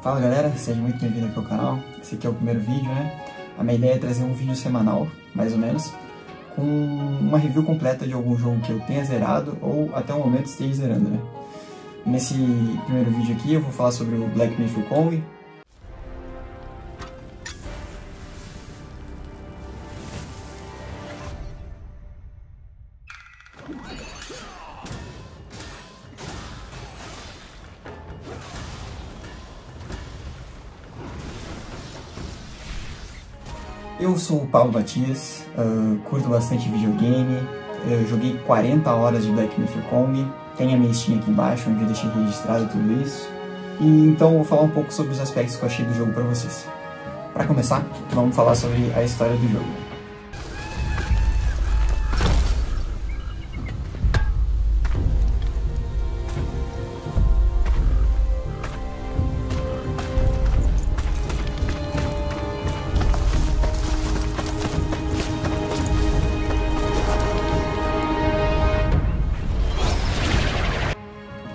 Fala galera, seja muito bem-vindo aqui ao canal. Esse aqui é o primeiro vídeo, né? A minha ideia é trazer um vídeo semanal, mais ou menos, com uma review completa de algum jogo que eu tenha zerado ou até o momento esteja zerando, né? Nesse primeiro vídeo aqui eu vou falar sobre o Black Myth: Wukong. Eu sou o Paulo Matias, curto bastante videogame, joguei 40 horas de Black Myth: Wukong, tem a minha Steam aqui embaixo, onde eu deixei registrado tudo isso. E então eu vou falar um pouco sobre os aspectos que eu achei do jogo para vocês. Para começar, vamos falar sobre a história do jogo.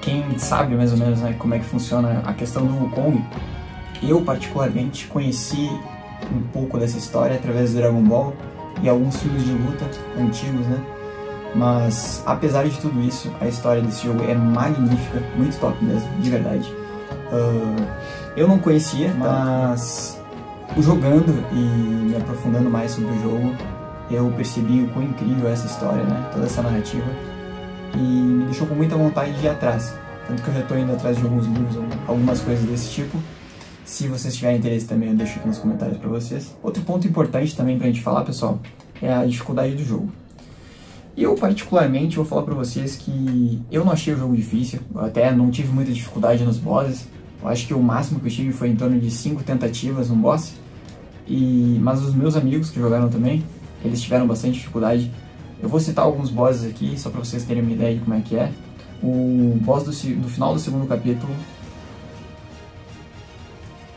Quem sabe mais ou menos, né, como é que funciona a questão do Wukong, eu particularmente conheci um pouco dessa história através do Dragon Ball e alguns filmes de luta antigos, né? Mas apesar de tudo isso, a história desse jogo é magnífica, muito top mesmo, de verdade. Eu não conhecia, mas jogando e me aprofundando mais sobre o jogo, eu percebi o quão incrível é essa história, né? Toda essa narrativa. E me deixou com muita vontade de ir atrás. Tanto que eu já estou indo atrás de alguns livros, algumas coisas desse tipo. Se vocês tiverem interesse também, eu deixo aqui nos comentários para vocês. Outro ponto importante também pra gente falar, pessoal, é a dificuldade do jogo. Eu, particularmente, vou falar pra vocês que eu não achei o jogo difícil. Eu até não tive muita dificuldade nos bosses. Eu acho que o máximo que eu tive foi em torno de 5 tentativas no boss. Mas os meus amigos que jogaram também, eles tiveram bastante dificuldade. Eu vou citar alguns bosses aqui, só pra vocês terem uma ideia de como é que é. O boss do final do segundo capítulo.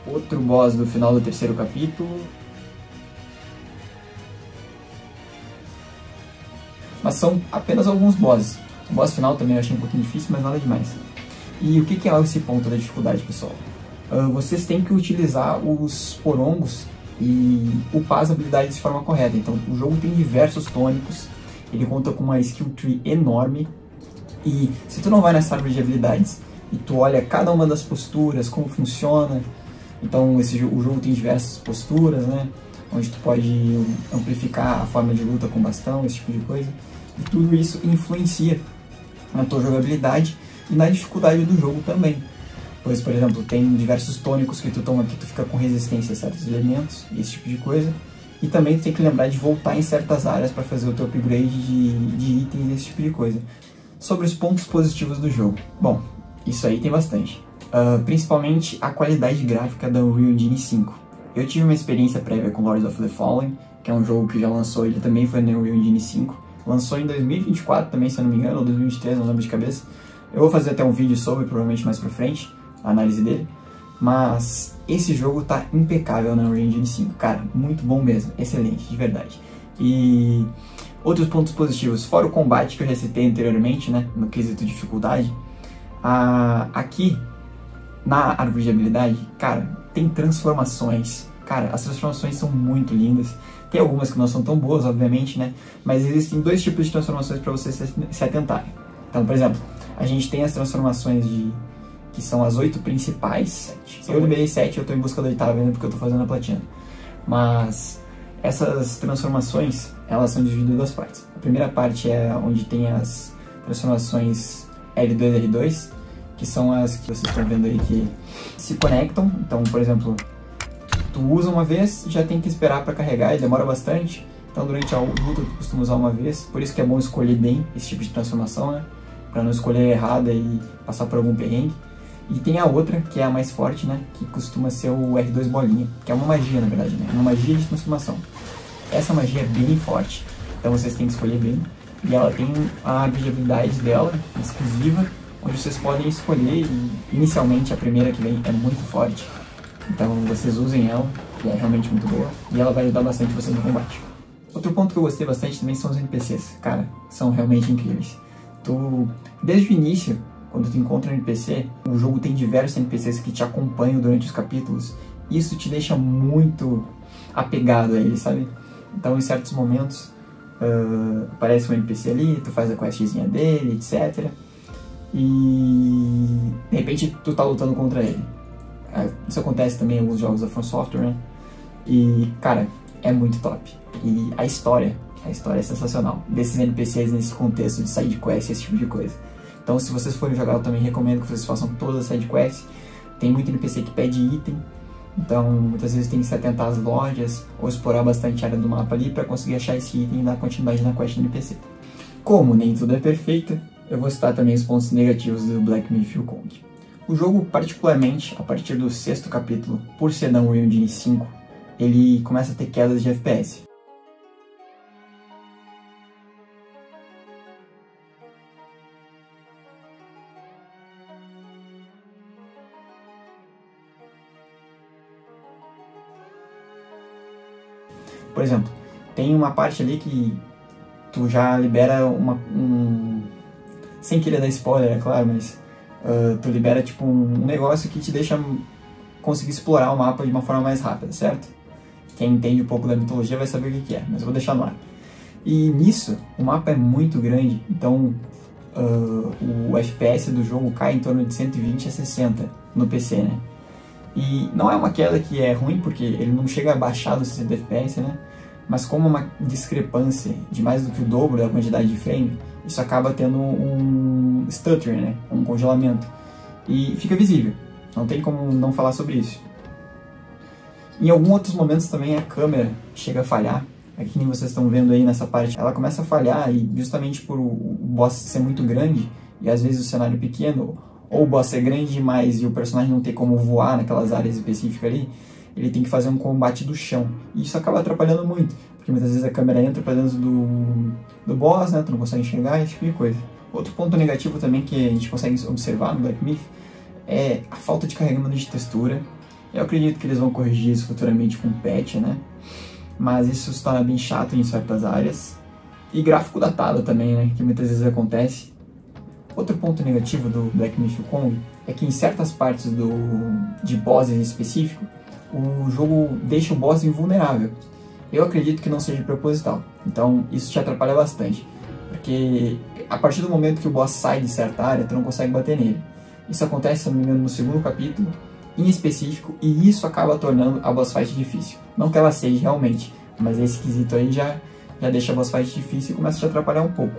Outro boss do final do terceiro capítulo. Mas são apenas alguns bosses. O boss final também eu achei um pouquinho difícil, mas nada demais. E o que é esse ponto da dificuldade, pessoal? Vocês têm que utilizar os porongos e upar as habilidades de forma correta. Então o jogo tem diversos tônicos. Ele conta com uma skill tree enorme. E se tu não vai nessa árvore de habilidades e tu olha cada uma das posturas, como funciona, então o jogo tem diversas posturas, né? Onde tu pode amplificar a forma de luta com bastão, esse tipo de coisa. E tudo isso influencia na tua jogabilidade e na dificuldade do jogo também. Pois, por exemplo, tem diversos tônicos que tu toma que tu fica com resistência a certos elementos, esse tipo de coisa. E também tu tem que lembrar de voltar em certas áreas para fazer o teu upgrade de itens, esse tipo de coisa. Sobre os pontos positivos do jogo. Bom, isso aí tem bastante. Principalmente a qualidade gráfica da Unreal Engine 5. Eu tive uma experiência prévia com Lords of the Fallen, que é um jogo que já lançou, ele também foi na Unreal Engine 5. Lançou em 2024 também, se eu não me engano, ou 2023, não lembro de cabeça. Eu vou fazer até um vídeo sobre, provavelmente mais pra frente, a análise dele. Mas esse jogo tá impecável na Unreal Engine 5, cara, muito bom mesmo, excelente, de verdade. E outros pontos positivos, fora o combate que eu já citei anteriormente, né, no quesito de dificuldade, aqui na árvore de habilidade, cara, tem transformações. Cara, as transformações são muito lindas. Tem algumas que não são tão boas, obviamente, né, mas existem dois tipos de transformações para vocês se atentarem. Então, por exemplo, a gente tem as transformações que são as 8 principais. Eu liberei 7, eu estou em busca da 8ª ainda porque eu estou fazendo a platina. Mas essas transformações, elas são divididas em duas partes. A primeira parte é onde tem as transformações L2 e L2, que são as que vocês estão vendo aí que se conectam. Então, por exemplo, tu usa uma vez, já tem que esperar para carregar e demora bastante. Então, durante a luta, tu costuma usar uma vez. Por isso que é bom escolher bem esse tipo de transformação, né? Para não escolher errada e passar por algum perrengue. E tem a outra, que é a mais forte, né? Que costuma ser o R2 bolinha, que é uma magia, na verdade, né? Uma magia de transformação. Essa magia é bem forte, então vocês têm que escolher bem. E ela tem a habilidade dela, exclusiva, onde vocês podem escolher. E inicialmente a primeira que vem é muito forte. Então vocês usem ela, que é realmente muito boa. E ela vai ajudar bastante vocês no combate. Outro ponto que eu gostei bastante também são os NPCs. Cara, são realmente incríveis. Desde o início, quando tu encontra um NPC, o jogo tem diversos NPCs que te acompanham durante os capítulos. Isso te deixa muito apegado a ele, sabe? Então, em certos momentos, aparece um NPC ali, tu faz a questzinha dele, etc. E de repente tu tá lutando contra ele. Isso acontece também em alguns jogos da From Software, né? E, cara, é muito top. E a história é sensacional. Desses NPCs nesse contexto de side quest, esse tipo de coisa. Então, se vocês forem jogar, eu também recomendo que vocês façam todas as side quests. Tem muito NPC que pede item. Então, muitas vezes tem que se atentar às lojas ou explorar bastante a área do mapa ali para conseguir achar esse item e dar continuidade na quest do NPC. Como nem tudo é perfeito, eu vou citar também os pontos negativos do Black Myth: Wukong. O jogo, particularmente, a partir do 6º capítulo, por ser da Unreal Engine 5, ele começa a ter quedas de FPS. Por exemplo, tem uma parte ali que tu já libera sem querer dar spoiler, é claro, mas tu libera tipo um negócio que te deixa conseguir explorar o mapa de uma forma mais rápida, certo? Quem entende um pouco da mitologia vai saber o que é, mas eu vou deixar no ar. E nisso, o mapa é muito grande, então o FPS do jogo cai em torno de 120 a 60 no PC, né? E não é uma queda que é ruim, porque ele não chega a baixar dos 60 FPS, né? Mas como é uma discrepância de mais do que o dobro da quantidade de frame, isso acaba tendo um stuttering, né? Um congelamento. E fica visível. Não tem como não falar sobre isso. Em alguns outros momentos também a câmera chega a falhar. Aqui que nem vocês estão vendo aí nessa parte, ela começa a falhar e justamente por o boss ser muito grande e às vezes o cenário pequeno, ou o boss é grande demais e o personagem não tem como voar naquelas áreas específicas ali, ele tem que fazer um combate do chão. E isso acaba atrapalhando muito, porque muitas vezes a câmera entra para dentro do boss, né? Tu não consegue enxergar, esse tipo de coisa. Outro ponto negativo também que a gente consegue observar no Black Myth é a falta de carregamento de textura. Eu acredito que eles vão corrigir isso futuramente com patch, né? Mas isso se torna bem chato em certas áreas. E gráfico datado também, né? Que muitas vezes acontece. Outro ponto negativo do Black Myth: Wukong é que em certas partes de bosses em específico, o jogo deixa o boss invulnerável. Eu acredito que não seja proposital, então isso te atrapalha bastante, porque a partir do momento que o boss sai de certa área, tu não consegue bater nele. Isso acontece, se não me engano, no 2º capítulo, em específico, e isso acaba tornando a boss fight difícil. Não que ela seja realmente, mas esse quesito aí já deixa a boss fight difícil e começa a te atrapalhar um pouco.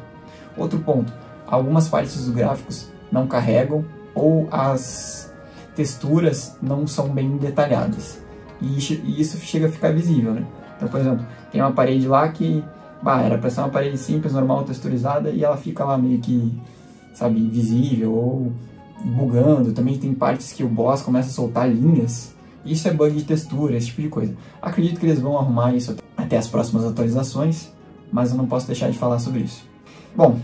Outro ponto, algumas partes dos gráficos não carregam ou as texturas não são bem detalhadas. E isso chega a ficar visível, né? Então, por exemplo, tem uma parede lá que era para ser uma parede simples, normal, texturizada, e ela fica lá meio que, sabe, invisível ou bugando. Também tem partes que o boss começa a soltar linhas. Isso é bug de textura, esse tipo de coisa. Acredito que eles vão arrumar isso até as próximas atualizações, mas eu não posso deixar de falar sobre isso. Bom,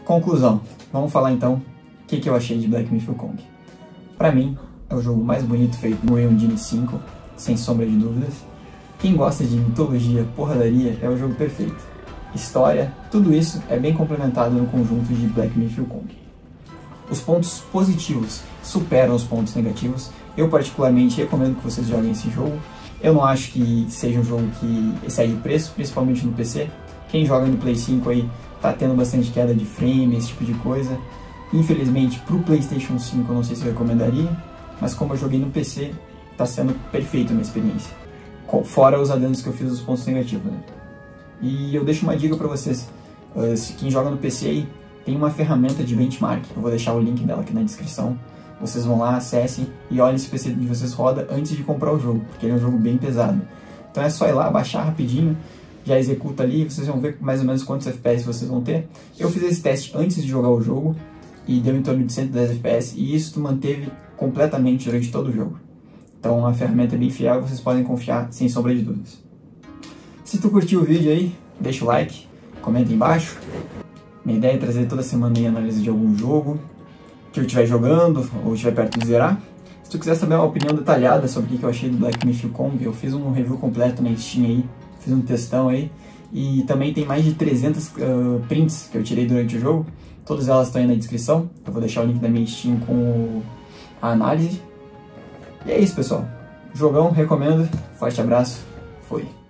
conclusão. Vamos falar então o que eu achei de Black Myth: Wukong. Pra mim, é o jogo mais bonito feito no Unreal Engine 5, sem sombra de dúvidas. Quem gosta de mitologia, porradaria, é o jogo perfeito. História, tudo isso é bem complementado no conjunto de Black Myth: Wukong. Os pontos positivos superam os pontos negativos. Eu particularmente recomendo que vocês joguem esse jogo. Eu não acho que seja um jogo que excede o preço, principalmente no PC. Quem joga no Play 5 aí tá tendo bastante queda de frame, esse tipo de coisa. Infelizmente, pro PlayStation 5 eu não sei se eu recomendaria, mas como eu joguei no PC, tá sendo perfeito a minha experiência. Fora os adendos que eu fiz dos pontos negativos, né? E eu deixo uma dica para vocês. Se quem joga no PC aí, tem uma ferramenta de benchmark. Eu vou deixar o link dela aqui na descrição. Vocês vão lá, acessem e olhem se o PC de vocês roda antes de comprar o jogo, porque ele é um jogo bem pesado. Então é só ir lá, baixar rapidinho, já executa ali, vocês vão ver mais ou menos quantos FPS vocês vão ter. Eu fiz esse teste antes de jogar o jogo e deu em torno de 110 FPS, e isso manteve completamente durante todo o jogo. Então a ferramenta é bem fiel, vocês podem confiar sem sombra de dúvidas. Se tu curtiu o vídeo aí, deixa o like, comenta aí embaixo. Minha ideia é trazer toda semana aí análise de algum jogo que eu estiver jogando ou estiver perto de zerar. Se tu quiser saber uma opinião detalhada sobre o que eu achei do Black Myth: Wukong, eu fiz um review completo na Steam aí, fiz um textão aí, E também tem mais de 300 prints que eu tirei durante o jogo. Todas elas estão aí na descrição. Eu vou deixar o link da minha Steam com a análise. E é isso, pessoal. Jogão, recomendo. Forte abraço. Foi.